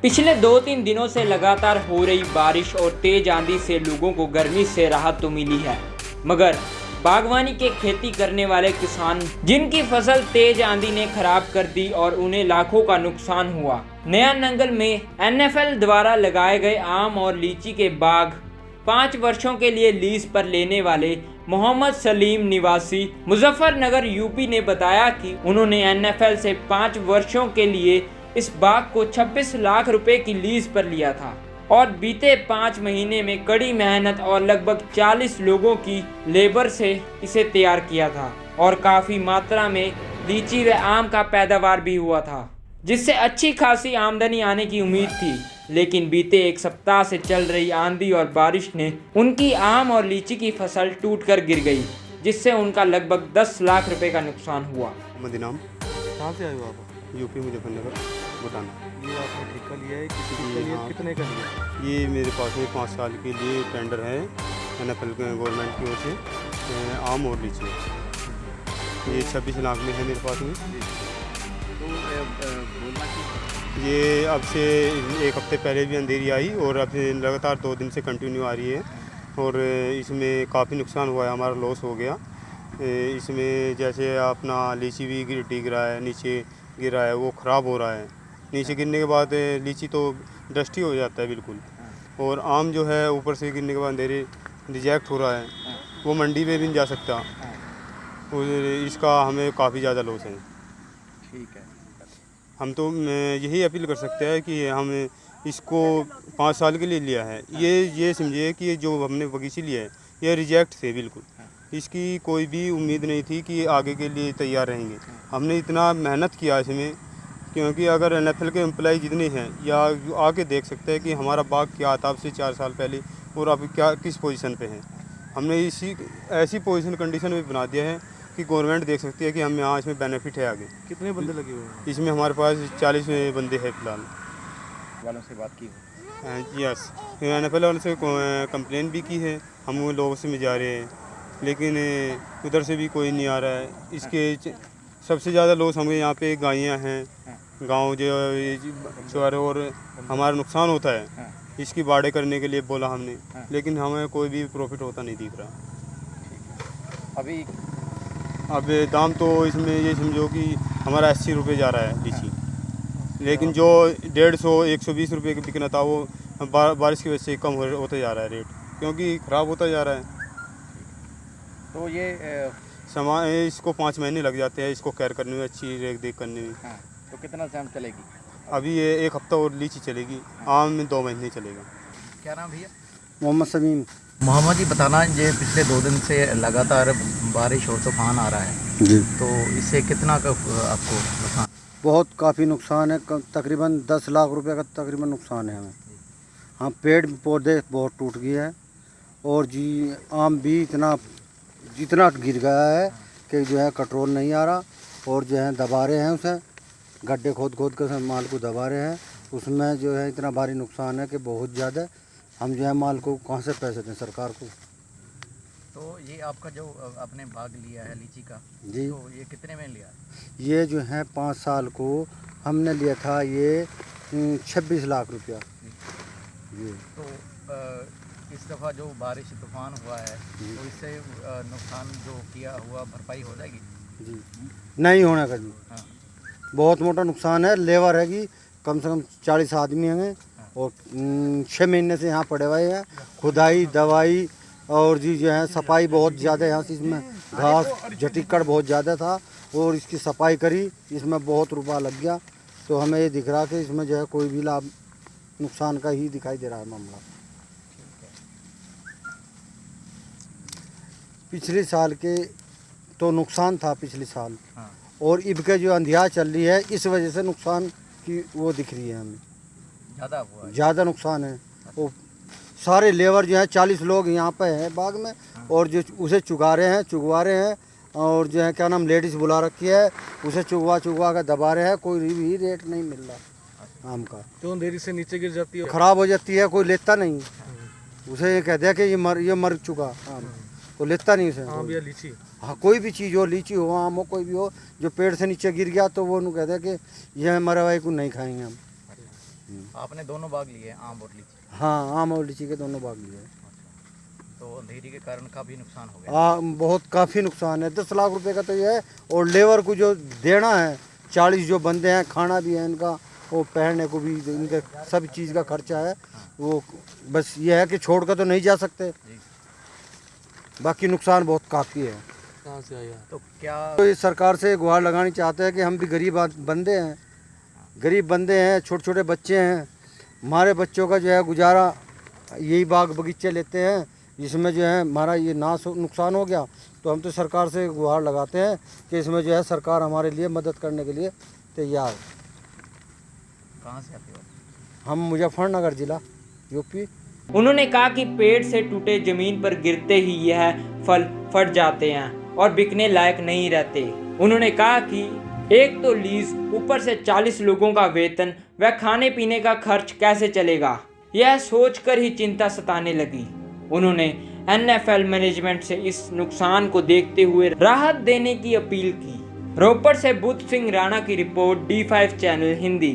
पिछले 2-3 दिनों से लगातार हो रही बारिश और तेज आंधी से लोगों को गर्मी से राहत तो मिली है, मगर बागवानी के खेती करने वाले किसान जिनकी फसल तेज आंधी ने खराब कर दी और उन्हें लाखों का नुकसान हुआ। नया नंगल में NFL द्वारा लगाए गए आम और लीची के बाग 5 वर्षों के लिए लीज पर लेने वाले मोहम्मद सलीम निवासी मुजफ्फरनगर यूपी ने बताया कि उन्होंने NFL से 5 वर्षों के लिए इस बाग को 26 लाख रुपए की लीज पर लिया था और बीते 5 महीने में कड़ी मेहनत और लगभग 40 लोगों की लेबर से इसे तैयार किया था और काफ़ी मात्रा में लीची व आम का पैदावार भी हुआ था, जिससे अच्छी खासी आमदनी आने की उम्मीद थी। लेकिन बीते 1 सप्ताह से चल रही आंधी और बारिश ने उनकी आम और लीची की फसल टूटकर गिर गई, जिससे उनका लगभग 10 लाख रुपए का नुकसान हुआ। मदीनाम कहाँ से आए हो आप? यूपी मुजफ्फरनगर भूटान। ये आपने ठेका लिया है किसी चीज़ के लिए? हाँ। कितने का लिया? ये मेरे पास में 5 साल के लिए टेंडर है NFL गवर्नमेंट की ओर से, आम और लीची। ये 26 लाख में है मेरे पास में। तो बोलना कि ये अब से 1 हफ्ते पहले भी अंधेरी आई और अब लगातार 2 दिन से कंटिन्यू आ रही है और इसमें काफ़ी नुकसान हुआ है, हमारा लॉस हो गया। इसमें जैसे अपना लीची भी गिर रहा है, नीचे गिर रहा है, वो ख़राब हो रहा है। नीचे गिरने के बाद लीची तो डस्टी हो जाता है बिल्कुल, और आम जो है ऊपर से गिरने के बाद अंधेरे रिजेक्ट हो रहा है, वो मंडी में भी नहीं जा सकता। और इसका हमें काफ़ी ज़्यादा लॉस है। ठीक है। हम तो यही अपील कर सकते हैं कि हम इसको 5 साल के लिए लिया है। ये समझिए कि ये जो हमने बगीचे लिया है ये रिजेक्ट थे बिल्कुल। इसकी कोई भी उम्मीद नहीं थी कि आगे के लिए तैयार रहेंगे। हमने इतना मेहनत किया इसमें, क्योंकि अगर NFL के एम्प्लॉय जितने हैं या आके देख सकते हैं कि हमारा बाग क्या था अब से 4 साल पहले और अब क्या किस पोजीशन पे है। हमने ऐसी पोजीशन कंडीशन में बना दिया है कि गवर्नमेंट देख सकती है कि हम यहाँ इसमें बेनिफिट है आगे। कितने बंदे लगे हुए हैं? इसमें हमारे पास 40 बंदे हैं फिलहाल। वालों से बात की हो? यस, NFL वालों से कंप्लेन भी की है, हम वो लोगों से मिला रहे हैं, लेकिन उधर से भी कोई नहीं आ रहा है। इसके सबसे ज़्यादा लॉस हमें यहाँ पे गायें हैं, गांव जो चुआरे, और हमारा नुकसान होता है। इसकी बाड़े करने के लिए बोला हमने, लेकिन हमें कोई भी प्रॉफिट होता नहीं दिख रहा। अभी अब दाम तो इसमें ये समझो कि हमारा 80 रुपये जा रहा है लीची, लेकिन जो 150-120 रुपये का बिकना था वो बारिश की वजह से कम होता जा रहा है रेट, क्योंकि ख़राब होता जा रहा है। तो ये सामान इसको 5 महीने लग जाते हैं इसको केयर करने में, अच्छी रेख देख करने में। हाँ, तो कितना टाइम चलेगी? अभी ये 1 हफ्ता और लीची चलेगी, आम में 2 महीने चलेगा। क्या नाम भैया? मोहम्मद सलीम। मोहम्मद जी, बताना, ये पिछले 2 दिन से लगातार बारिश और तूफान आ रहा है जी, तो इससे कितना का आपको नुकसान? बहुत काफ़ी नुकसान है। तकरीबन 10 लाख रुपए का तकरीबन नुकसान है हमें। हाँ, पेड़ पौधे बहुत टूट गए हैं और जी आम भी जितना गिर गया है कि जो है कंट्रोल नहीं आ रहा, और जो है दबा रहे हैं उसे, गड्ढे खोद कर माल को दबा रहे हैं। उसमें जो है इतना भारी नुकसान है कि बहुत ज़्यादा। हम जो है माल को कहाँ से पैसे दें सरकार को। तो ये आपका जो आपने बाग लिया है लीची का, जी, तो ये कितने में लिया है? ये जो है 5 साल को हमने लिया था ये 26 लाख रुपया। जी, तो इस दफ़ा जो बारिश तूफान हुआ है तो इससे नुकसान जो किया हुआ भरपाई हो जाएगी? जी, नहीं होने का जी। हाँ। बहुत मोटा नुकसान है। लेबर है कि कम से कम 40 आदमी हैं और 6 महीने से यहाँ पड़े हुए हैं। खुदाई, दवाई और जी जो है सफाई बहुत ज़्यादा यहाँ से, इसमें घास झटिक्कड़ बहुत ज़्यादा था और इसकी सफाई करी, इसमें बहुत रुपया लग गया। तो हमें ये दिख रहा कि इसमें जो है कोई भी लाभ, नुकसान का ही दिखाई दे रहा है मामला। पिछले साल के तो नुकसान था पिछले साल, हाँ। और इब के जो अंधियार चल रही है इस वजह से नुकसान की वो दिख रही है हमें, ज़्यादा हुआ है? ज़्यादा नुकसान है। वो सारे लेबर जो है 40 लोग यहाँ पे हैं बाग में, और जो उसे चुगा रहे हैं और जो है क्या नाम लेडीज़ बुला रखी है, उसे चुगवा कर दबा रहे हैं। कोई भी रेट नहीं मिल रहा आम का। तो अंधेरी से नीचे गिर जाती है, ख़राब हो जाती है, कोई लेता नहीं। उसे ये कहते हैं कि ये मर चुका आम, तो लेता नहीं उसे। आम या लीची? हाँ, कोई भी चीज़ हो, लीची हो, आम हो, कोई भी हो, जो पेड़ से नीचे गिर गया तो वो कहते हैं कि यह मरा हुआ को नहीं खाएंगे हम। आपने दोनों बाग लिए हैं, आम और लीची? हाँ, आम और लीची के दोनों बाग लिए हैं। तो अंधेरी के कारण काफ़ी नुकसान हो गया। बहुत काफ़ी नुकसान है। 10 लाख रुपए का तो ये है, और लेबर को जो देना है, 40 जो बंदे हैं, खाना भी है इनका, वो पहनने को भी, इनके सब चीज़ का खर्चा है। वो बस ये है कि छोड़ कर तो नहीं जा सकते, बाकी नुकसान बहुत काफ़ी है। तो क्या तो इस सरकार से गुहार लगानी चाहते हैं कि हम भी गरीब बंदे हैं, छोटे छोटे बच्चे हैं, हमारे बच्चों का जो है गुजारा यही बाग बगीचे लेते हैं, जिसमें जो है हमारा ये नुकसान हो गया। तो हम तो सरकार से गुहार लगाते हैं कि इसमें जो है सरकार हमारे लिए मदद करने के लिए तैयार है। कहाँ से आते हो? हम मुजफ्फरनगर जिला, यूपी। उन्होंने कहा कि पेड़ से टूटे जमीन पर गिरते ही यह फल फट जाते हैं और बिकने लायक नहीं रहते। उन्होंने कहा कि एक तो लीज, ऊपर से 40 लोगों का वेतन व खाने पीने का खर्च कैसे चलेगा, यह सोचकर ही चिंता सताने लगी। उन्होंने NFL मैनेजमेंट से इस नुकसान को देखते हुए राहत देने की अपील की। रोपड़ से बुद्ध सिंह राणा की रिपोर्ट, D5 चैनल हिंदी।